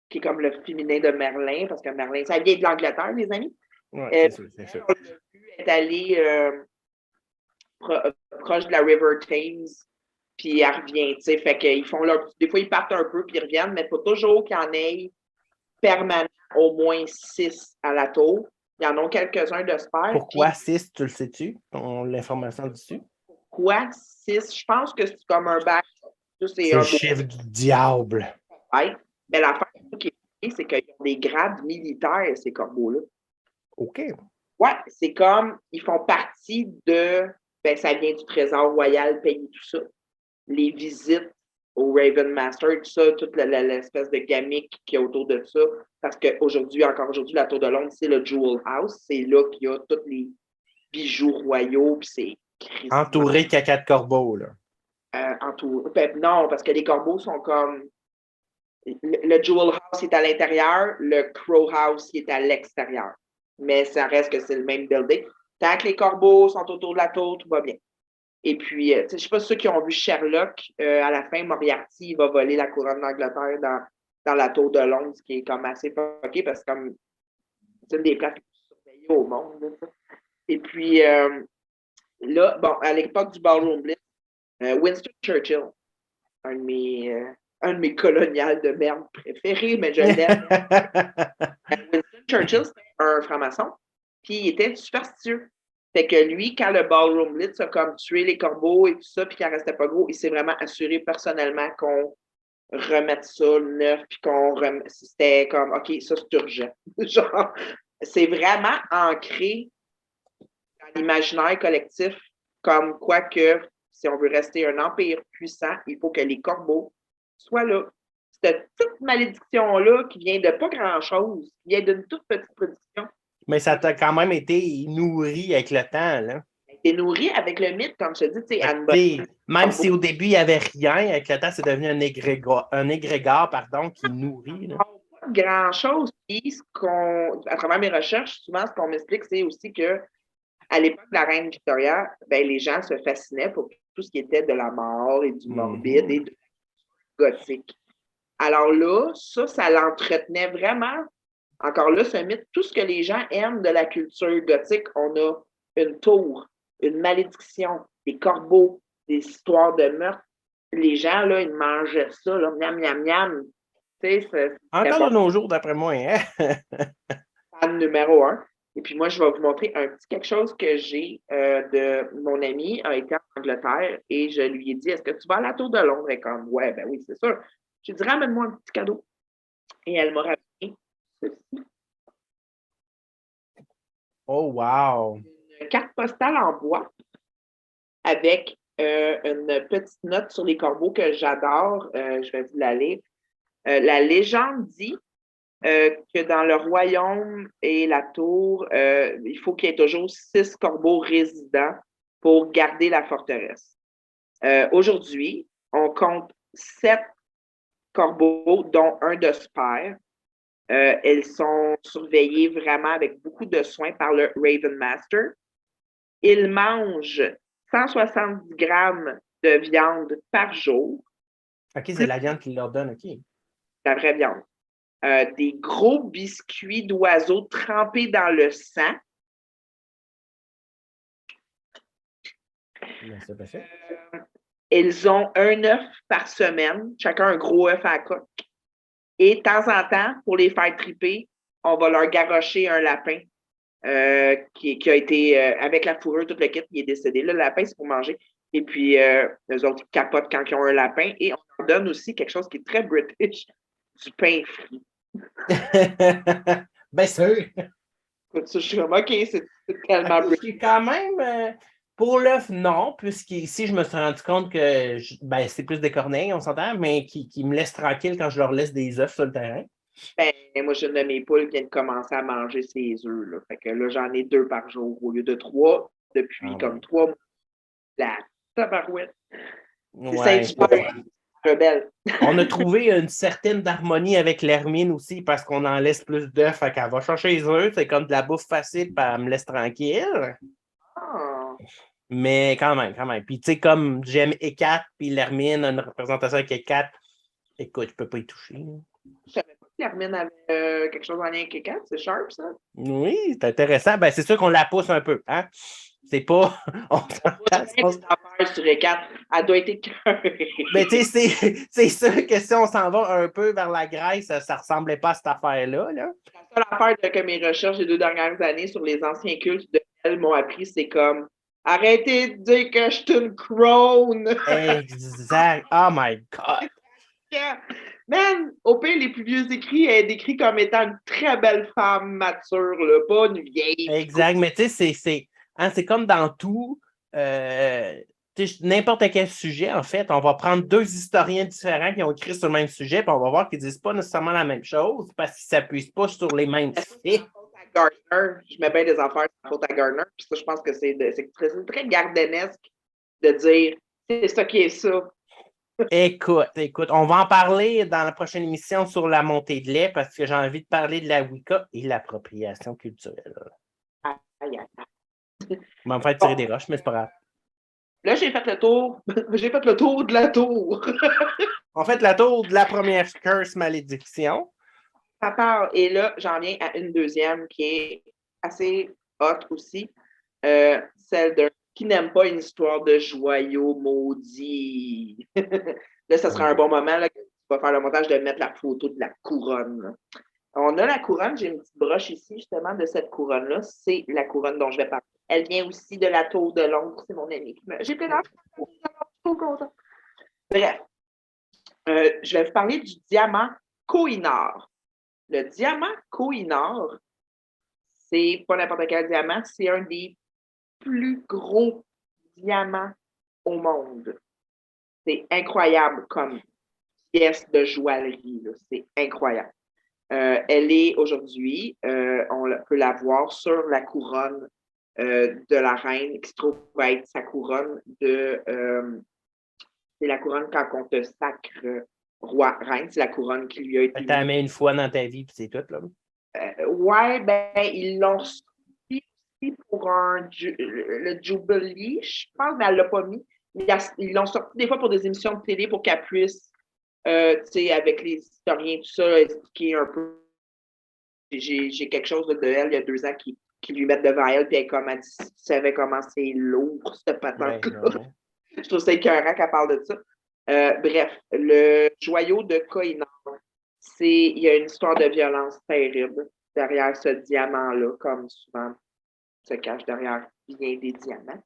qui est comme le féminin de Merlin, parce que Merlin, ça vient de l'Angleterre, les amis. Oui, c'est sûr, c'est sûr. On l'a vu être allé proche de la River Thames, puis elle revient, tu sais. Fait qu'ils font leur. Des fois, ils partent un peu, puis ils reviennent, mais il faut toujours qu'il y en ait permanent au moins 6 à la tour. Il y en a quelques-uns de spare. Pourquoi 6, tu le sais-tu? L'information dessus? Pourquoi 6? Je pense que c'est comme un bac. C'est le chiffre du diable. Ouais. Mais l'affaire qui est, c'est qu'ils ont des grades militaires, ces corbeaux-là. OK. Ouais, c'est comme, ils font partie de, ben ça vient du Trésor royal, payer tout ça. Les visites au Raven Master, tout ça, toute l'espèce de gamique qu'il y a autour de ça. Parce qu'aujourd'hui, encore aujourd'hui, la Tour de Londres, c'est le Jewel House. C'est là qu'il y a tous les bijoux royaux, puis c'est Entouré caca de corbeaux, là. Non, parce que les corbeaux sont comme. Le Jewel House est à l'intérieur, le Crow House est à l'extérieur. Mais ça reste que c'est le même building. Tant que les corbeaux sont autour de la tour, tout va bien. Et puis, je ne sais pas ceux qui ont vu Sherlock, à la fin, Moriarty va voler la couronne d'Angleterre dans la tour de Londres, ce qui est comme assez fucké parce que c'est une des places les plus surveillées au monde. Là. Et puis, là, bon, à l'époque du Ballroom Blitz, Winston Churchill, un de mes coloniales de merde préférés, mais je l'aime. Winston Churchill, c'était un franc-maçon, puis il était superstitieux. Fait que lui, quand le Ballroom Blitz a comme tué les corbeaux et tout ça, puis qu'il n'en restait pas gros, il s'est vraiment assuré personnellement qu'on remette ça neuf, puis c'était comme, OK, ça c'est urgent. Genre, c'est vraiment ancré dans l'imaginaire collectif, comme quoi que si on veut rester un empire puissant, il faut que les corbeaux soient là. Cette toute malédiction-là qui vient de pas grand-chose, qui vient d'une toute petite production. Mais ça t'a quand même été nourri avec le temps, là. T'es nourri avec le mythe, comme je te dis, tu sais, Anne Bonne. Même si au début, il n'y avait rien, avec le temps, c'est devenu un égrégore qui nourrit. Là. Pas grand-chose. Puis, à travers mes recherches, souvent, ce qu'on m'explique, c'est aussi que à l'époque de la reine Victoria, ben, les gens se fascinaient pour tout ce qui était de la mort et du morbide et de gothique. Alors là, ça l'entretenait vraiment. Encore là, ce mythe, tout ce que les gens aiment de la culture gothique, on a une tour, une malédiction, des corbeaux, des histoires de meurtre. Les gens, là, ils mangeaient ça, là, miam, miam, miam. Encore de nos jours, d'après moi. Hein? Fan numéro 1. Et puis moi, je vais vous montrer un petit quelque chose que j'ai de mon ami a été en Angleterre et je lui ai dit, est-ce que tu vas à la Tour de Londres? Et comme, ouais, ben oui, c'est sûr. Je lui ai dit, ramène-moi un petit cadeau. Et elle m'a ramené ceci. Oh, wow! Une carte postale en bois avec une petite note sur les corbeaux que j'adore. Je vais vous la lire. La légende dit que dans le royaume et la tour, il faut qu'il y ait toujours 6 corbeaux résidents pour garder la forteresse. Aujourd'hui, on compte 7 corbeaux, dont un de spare. Elles sont surveillées vraiment avec beaucoup de soin par le Raven Master. Ils mangent 170 grammes de viande par jour. OK, c'est la viande qui leur donne, OK. La vraie viande. Des gros biscuits d'oiseaux trempés dans le sang. C'est parfait. Ils ont un œuf par semaine, chacun un gros œuf à la coque. Et de temps en temps, pour les faire triper, on va leur garrocher un lapin qui a été, avec la fourrure, tout le kit, il est décédé. Là, le lapin, c'est pour manger. Et puis, eux autres, ils capotent quand ils ont un lapin. Et on leur donne aussi quelque chose qui est très british, du pain frit. Bien sûr. Écoute, ça, je suis comme, OK, c'est tellement british. Quand même, pour l'œuf, non, puisqu'ici, je me suis rendu compte que c'est plus des corneilles, on s'entend, mais qui me laissent tranquille quand je leur laisse des œufs sur le terrain. Ben, moi, j'ai une de mes poules qui vient de commencer à manger ses œufs. Là. Fait que là, j'en ai 2 par jour au lieu de 3 depuis comme 3 mois. La tabarouette. Ouais. C'est rebelle. On a trouvé une certaine harmonie avec l'hermine aussi parce qu'on en laisse plus d'œufs. Fait qu'elle va chercher les œufs, c'est comme de la bouffe facile, puis elle me laisse tranquille. Ah. Mais quand même. Puis tu sais, comme j'aime E4, puis l'hermine a une représentation avec E4, écoute, je peux pas y toucher. Je savais pas que l'hermine avait quelque chose en lien avec les 4. C'est sharp, ça. Oui, c'est intéressant. Ben, c'est sûr qu'on la pousse un peu. Hein? C'est pas. Sur les 4, elle doit être écœurée. Mais tu sais, c'est sûr que si on s'en va un peu vers la Grèce, ça ressemblait pas à cette affaire-là. Là. La seule affaire que mes recherches des 2 dernières années sur les anciens cultes de elle m'ont appris, c'est comme arrêtez de dire que je suis une crone. Exact. Oh my God. Man, au pire, les plus vieux écrits, elle est décrit comme étant une très belle femme mature, là, pas une vieille. Exact, mais tu sais, c'est comme dans tout. Tu n'importe quel sujet, en fait, on va prendre 2 historiens différents qui ont écrit sur le même sujet, puis on va voir qu'ils ne disent pas nécessairement la même chose parce qu'ils ne s'appuient pas sur les mêmes faits. Gardner, je mets bien des affaires sur la faute à Gardner, puis ça, je pense que c'est très gardenesque de dire c'est ça qui est ça. Écoute, on va en parler dans la prochaine émission sur la montée de lait parce que j'ai envie de parler de la Wicca et l'appropriation culturelle. Aïe, aïe. On va me faire tirer des roches, mais c'est pas grave. Là, j'ai fait le tour. J'ai fait le tour de la tour. On fait la tour de la première curse malédiction. Et là, j'en viens à une deuxième qui est assez hot aussi. Celle d'un qui n'aime pas une histoire de joyaux maudits. Là, ça sera un bon moment là, que tu vas faire le montage de mettre la photo de la couronne. On a la couronne, j'ai une petite broche ici, justement, de cette couronne-là. C'est la couronne dont je vais parler. Elle vient aussi de la tour de Londres. C'est mon ami. J'ai plein d'enfants. Je suis trop contente. Bref, je vais vous parler du diamant Koh-i-Noor. Le diamant Koh-i-Noor, c'est pas n'importe quel diamant, c'est un des plus gros diamants au monde. C'est incroyable comme pièce de joaillerie. Là. C'est incroyable. Elle est aujourd'hui, on peut la voir sur la couronne de la reine, qui se trouve être sa couronne de. C'est la couronne quand on te sacre roi-reine, c'est la couronne qui lui a été. Tu la mets une fois dans ta vie, puis c'est tout, là. Ouais, ben, ils l'ont sorti aussi pour le Jubilee, je pense, mais elle ne l'a pas mis. Ils l'ont sorti des fois pour des émissions de télé pour qu'elle puisse, tu sais, avec les historiens, tout ça, expliquer un peu. J'ai quelque chose de elle il y a 2 ans qui lui mettent devant elle, puis elle, comme elle dit, si tu savais comment c'est lourd, cette patente-là. Ouais. Je trouve ça écœurant qu'elle parle de ça. Bref, le joyau de Koh-i-Noor, il y a une histoire de violence terrible derrière ce diamant-là, comme souvent se cache derrière bien des diamants.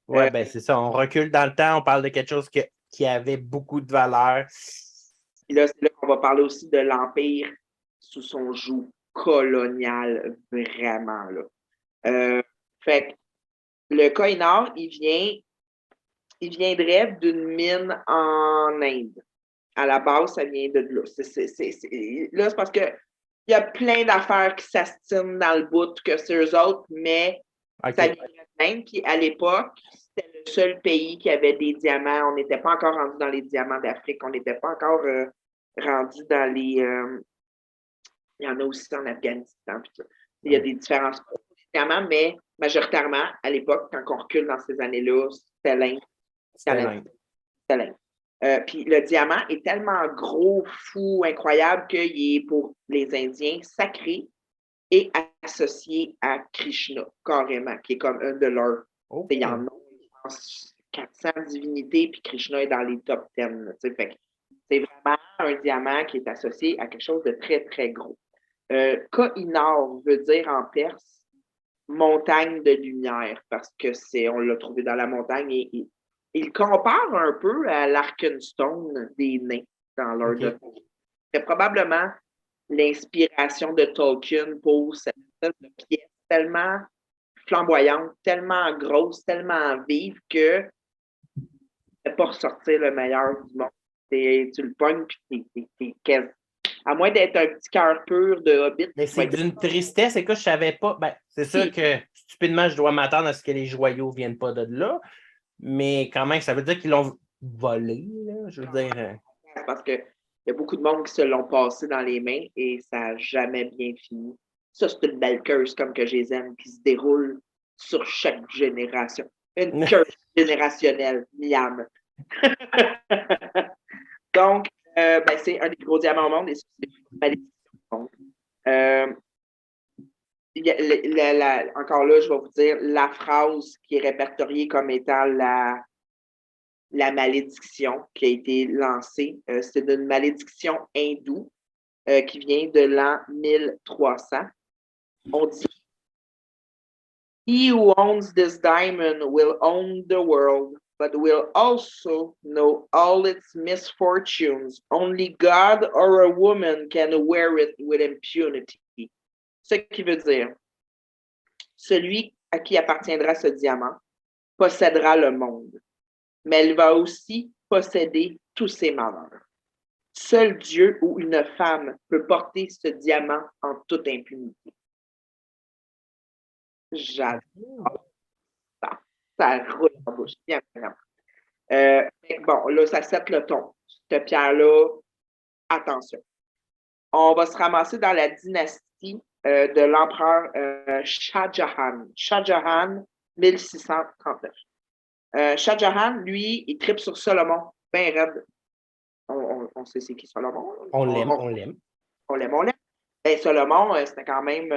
Oui, ben c'est ça. On recule dans le temps, on parle de quelque chose qui avait beaucoup de valeur. Et là, c'est là qu'on va parler aussi de l'Empire sous son joug colonial, vraiment. Là. Fait que le Koh-i-Noor, il viendrait d'une mine en Inde. À la base, ça vient de là. Là, c'est parce que il y a plein d'affaires qui s'astinent dans le bout que c'est eux autres, mais ça vient de l'Inde. Puis à l'époque, c'était le seul pays qui avait des diamants. On n'était pas encore rendu dans les diamants d'Afrique. On n'était pas encore rendu dans les. Il y en a aussi en Afghanistan. Puis il y a des différences pour les diamants, mais majoritairement, à l'époque, quand on recule dans ces années-là, c'était l'Inde. C'était l'Inde. Puis le diamant est tellement gros, fou, incroyable qu'il est pour les Indiens sacré et associé à Krishna, carrément, qui est comme un de leurs. Il y en a, je pense, 400 divinités, puis Krishna est dans les top 10. Fait c'est vraiment un diamant qui est associé à quelque chose de très, très gros. Koh-i-Noor veut dire en perse montagne de lumière, parce que on l'a trouvé dans la montagne et il compare un peu à l'Arkenstone des nains dans leur document. C'est probablement l'inspiration de Tolkien pour cette pièce tellement flamboyante, tellement grosse, tellement vive que ne peut pas ressortir le meilleur du monde. Tu le pognes puis t'es quasi. À moins d'être un petit cœur pur de Hobbit. Mais c'est d'une tristesse. Écoute, je savais pas. Ben, c'est sûr que stupidement, je dois m'attendre à ce que les joyaux ne viennent pas de là. Mais quand même, ça veut dire qu'ils l'ont volé, là, je veux dire. Parce qu'il y a beaucoup de monde qui se l'ont passé dans les mains et ça n'a jamais bien fini. Ça, c'est une belle curse comme que je les aime, qui se déroule sur chaque génération. Une curse générationnelle, miam. Donc, c'est un des gros diamants au monde et c'est une malédiction au monde. Encore là, je vais vous dire la phrase qui est répertoriée comme étant la malédiction qui a été lancée. C'est une malédiction hindoue qui vient de l'an 1300. On dit He who owns this diamond will own the world, but will also know all its misfortunes. Only God or a woman can wear it with impunity. Ce qui veut dire, celui à qui appartiendra ce diamant possédera le monde. mais elle va aussi posséder tous ses malheurs. Seul Dieu ou une femme peut porter ce diamant en toute impunité. J'adore ça. Ça roule en bouche. Bien, vraiment. Bon, là, ça set le ton. Cette pierre-là, attention. On va se ramasser dans la dynastie de l'empereur Shah Jahan. Shah Jahan, 1639. Shah Jahan, lui, il tripe sur Salomon, ben raide. On sait c'est qui Salomon. On l'aime, on l'aime. On l'aime, on l'aime. Ben, Salomon, c'était quand même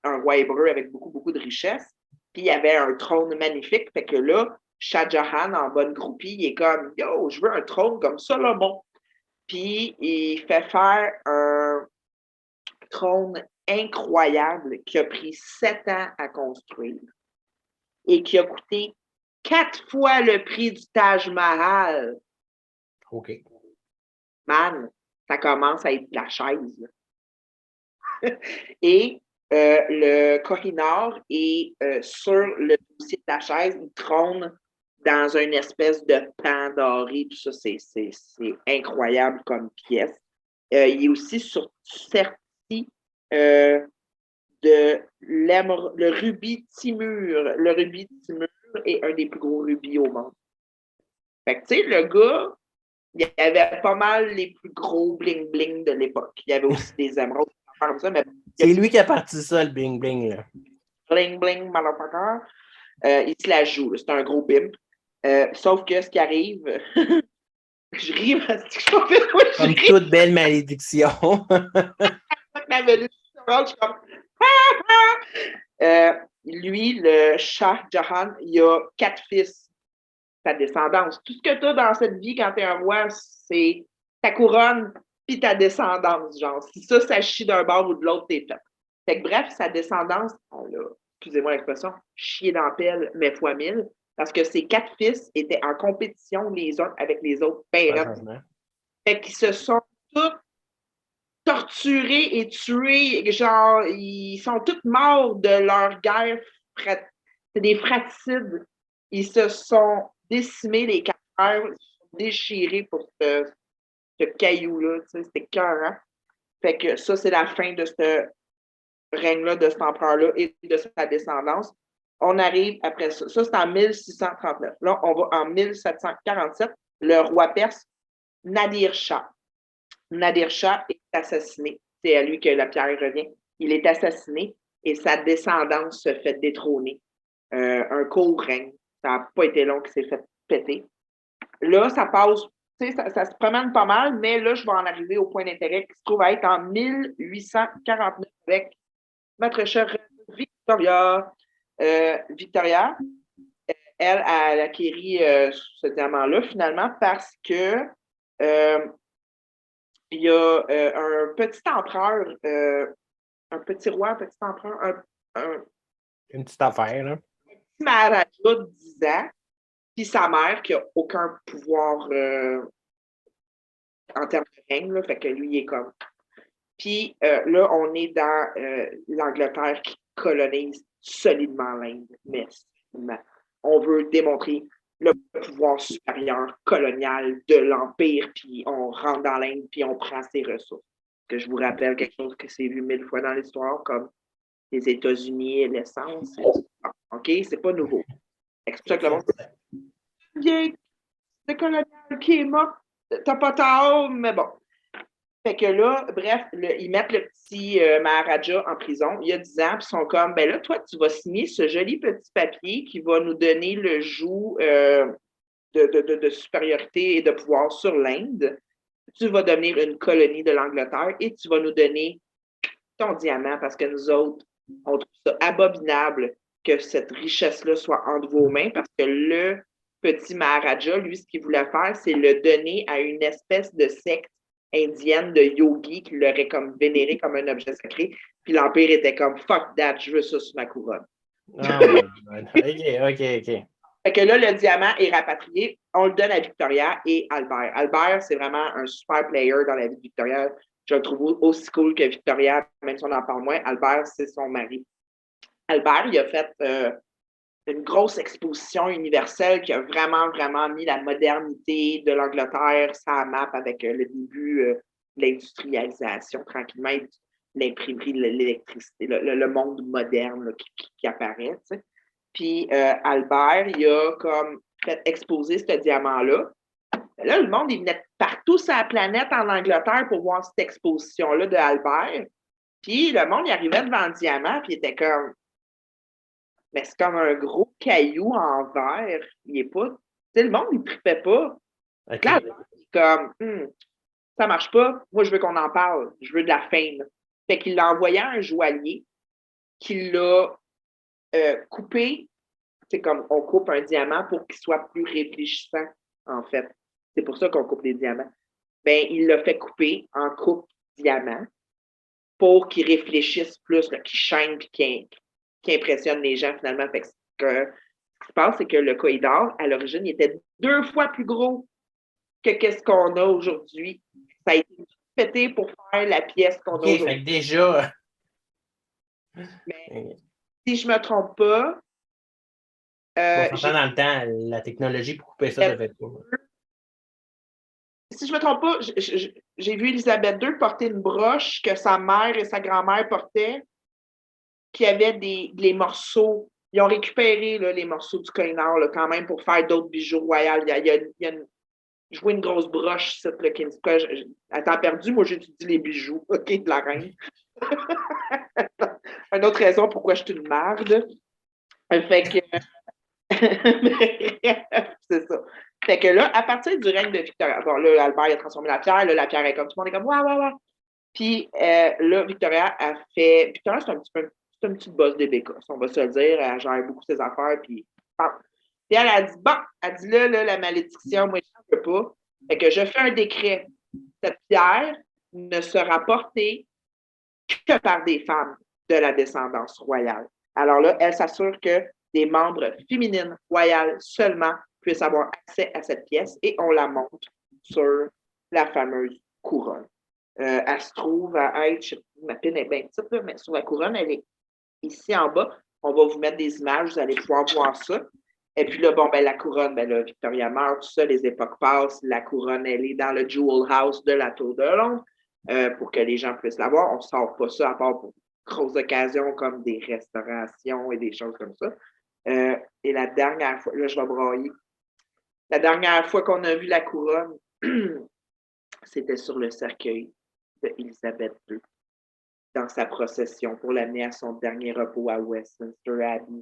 un roi hébreu avec beaucoup, beaucoup de richesses. Puis il y avait un trône magnifique. Fait que là, Shah Jahan, en bonne groupie, il est comme yo, je veux un trône comme Salomon. Puis il fait faire un trône incroyable qui a pris 7 ans à construire et qui a coûté 4 fois le prix du Taj Mahal. OK. Man, ça commence à être de la chaise. Et le Kohinoor est sur le dossier de la chaise, il trône dans une espèce de pan doré. Tout ça, c'est incroyable comme pièce. Il est aussi sorti de le rubis Timur. Le rubis Timur est un des plus gros rubis au monde. Fait que, tu sais, le gars, il y avait pas mal les plus gros bling-bling de l'époque. Il y avait aussi des émeraudes, comme ça, mais c'est lui qui a parti ça, le bling-bling, là. Bling-bling, motherfucker. Il se la joue, c'est un gros pimp. Sauf que ce qui arrive, je ris parce que je comme toute belle malédiction. Lui, le Shah Jahan, il a 4 fils, sa descendance. Tout ce que tu as dans cette vie quand tu es un roi, c'est ta couronne puis ta descendance. Genre, si ça chie d'un bord ou de l'autre, t'es fait. Fait que bref, sa descendance, excusez-moi l'expression, chier dans la pelle, mais fois 1000, parce que ses 4 fils étaient en compétition les uns avec les autres. Fait qu'ils se sont tous torturés et tués. Genre, ils sont tous morts de leur guerre. C'est des fratricides. Ils se sont décimés, les 4 frères, ils se sont déchirés pour ce caillou-là. C'était écœurant. Fait que ça, c'est la fin de ce règne-là, de cet empereur-là et de sa descendance. On arrive après ça. Ça, c'est en 1639. Là, on va en 1747. Le roi perse Nadir Shah. Nadir Shah est assassiné. C'est à lui que la pierre revient. Il est assassiné et sa descendance se fait détrôner. Un court règne. Ça n'a pas été long qu'il s'est fait péter. Là, ça passe, ça se promène pas mal, mais là, je vais en arriver au point d'intérêt qui se trouve à être en 1849 avec notre chère Victoria. Victoria, elle a acquéri ce diamant-là finalement parce que il y a un petit empereur, un petit roi, un petit empereur, une petite affaire, là. Un petit maharaja de 10 ans, puis sa mère qui n'a aucun pouvoir en termes de règne, là, fait que lui, il est comme. Puis là, on est dans l'Angleterre qui colonise solidement l'Inde, mais on veut démontrer le pouvoir supérieur colonial de l'Empire, puis on rentre dans l'Inde, puis on prend ses ressources. Que je vous rappelle quelque chose que c'est vu 1000 fois dans l'histoire, comme les États-Unis et l'essence. OK? C'est pas nouveau. C'est pour ça que le monde dit le colonial qui est mort, t'as pas tort, mais bon. Fait que là, bref, ils mettent le petit Maharaja en prison. Il y a 10 ans, puis ils sont comme, ben là, toi, tu vas signer ce joli petit papier qui va nous donner le joug de supériorité et de pouvoir sur l'Inde. Tu vas devenir une colonie de l'Angleterre et tu vas nous donner ton diamant parce que nous autres, on trouve ça abominable que cette richesse-là soit entre vos mains parce que le petit Maharaja, lui, ce qu'il voulait faire, c'est le donner à une espèce de secte indienne de yogis qui l'aurait comme vénéré comme un objet sacré. Puis l'Empire était comme fuck that, je veux ça sur ma couronne. Oh my God. OK. Fait que là, le diamant est rapatrié. On le donne à Victoria et Albert. Albert, c'est vraiment un super player dans la vie de Victoria. Je le trouve aussi cool que Victoria, même si on en parle moins. Albert, c'est son mari. Albert, il a fait une grosse exposition universelle qui a vraiment, vraiment mis la modernité de l'Angleterre sur la map avec le début de l'industrialisation, tranquillement, l'imprimerie, l'électricité, le monde moderne là, qui apparaît. Tu sais. Puis Albert, il a comme fait exposer ce diamant-là. Là, le monde, il venait partout sur la planète en Angleterre pour voir cette exposition-là de Albert. Puis le monde, il arrivait devant le diamant, puis il était comme, mais c'est comme un gros caillou en verre. Il est pas. Tu sais, le monde, il ne tripait pas. OK. Là, il est comme, ça marche pas. Moi, je veux qu'on en parle. Je veux de la fame. Fait qu'il l'a envoyé à un joaillier qui l'a coupé. C'est comme on coupe un diamant pour qu'il soit plus réfléchissant, en fait. C'est pour ça qu'on coupe des diamants. Ben, il l'a fait couper en coupe diamant pour qu'il réfléchisse plus, qu'il chaîne et qu'il impressionne les gens, finalement. Fait que, ce qui se passe, c'est que le corridor, à l'origine, il était 2 fois plus gros que ce qu'on a aujourd'hui. Ça a été pété pour faire la pièce qu'on a aujourd'hui. Fait que déjà... Mais, si je ne me trompe pas... on s'entend dans le temps, la technologie pour couper ça devait pas... Si je ne me trompe pas, j'ai vu Élisabeth II porter une broche que sa mère et sa grand-mère portaient, qui avait des morceaux. Ils ont récupéré là, les morceaux du Koh-i-Noor quand même pour faire d'autres bijoux royaux. Il y a joué une grosse broche, ça, là, qui à temps perdu, moi j'étudie les bijoux, OK, de la reine. Une autre raison pourquoi je suis une marde. Fait que c'est ça. Fait que là, à partir du règne de Victoria, bon, là, Albert a transformé la pierre, là, la pierre est comme tout le monde est comme ouais. Puis là, Victoria a fait. Victoria, c'est une petite bosse de bécasse, on va se le dire. Elle gère beaucoup ses affaires. Puis elle a dit bon, elle dit là, la malédiction, moi, je ne peux pas. Fait que je fais un décret. Cette pierre ne sera portée que par des femmes de la descendance royale. Alors là, elle s'assure que des membres féminines royales seulement puissent avoir accès à cette pièce et on la monte sur la fameuse couronne. Elle se trouve à être, ma pine est bien petite, là, mais sur la couronne, elle est ici en bas. On va vous mettre des images, vous allez pouvoir voir ça. Et puis là, bon, ben, la couronne, ben là, Victoria meurt, tout ça, les époques passent, la couronne, elle est dans le Jewel House de la Tour de Londres pour que les gens puissent la voir. On ne sort pas ça à part pour grosses occasions comme des restaurations et des choses comme ça. Et la dernière fois, là, je vais brailler. La dernière fois qu'on a vu la couronne, c'était sur le cercueil d'Élisabeth II, dans sa procession pour l'amener à son dernier repos à Westminster Abbey.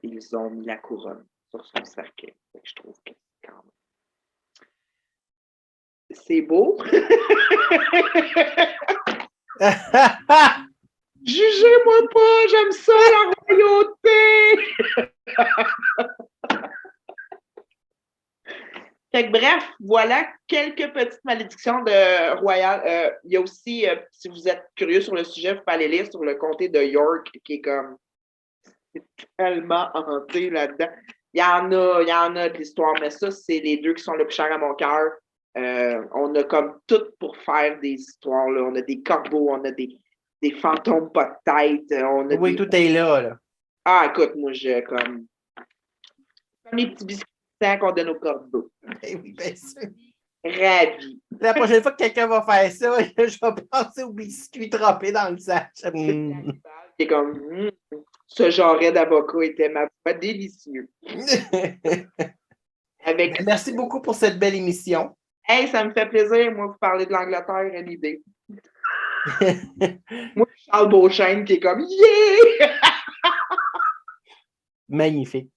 Ils ont mis la couronne sur son cercueil. Je trouve que c'est quand même... C'est beau. Jugez-moi pas, j'aime ça, la royauté! Fait que, bref, voilà quelques petites malédictions de royal. Il y a aussi, si vous êtes curieux sur le sujet, vous pouvez aller lire sur le comté de York, qui est comme tellement hanté là-dedans. Il y en a de l'histoire, mais ça, c'est les 2 qui sont le plus chers à mon cœur. On a comme tout pour faire des histoires. Là. On a des corbeaux, on a des fantômes pas de tête. Oui, tout est là. Ah, écoute, moi, comme les petits biscuits qu'on donne aux corbeaux. Oui, bien sûr. Ravi. La prochaine fois que quelqu'un va faire ça, je vais penser aux biscuits trempés dans le sac. C'est comme, ce genre d'avocat était ma foi délicieux. Merci beaucoup pour cette belle émission. Hey, ça me fait plaisir, moi, vous parler de l'Angleterre et l'idée. Moi, Charles Beauchesne qui est comme, yeah! Magnifique.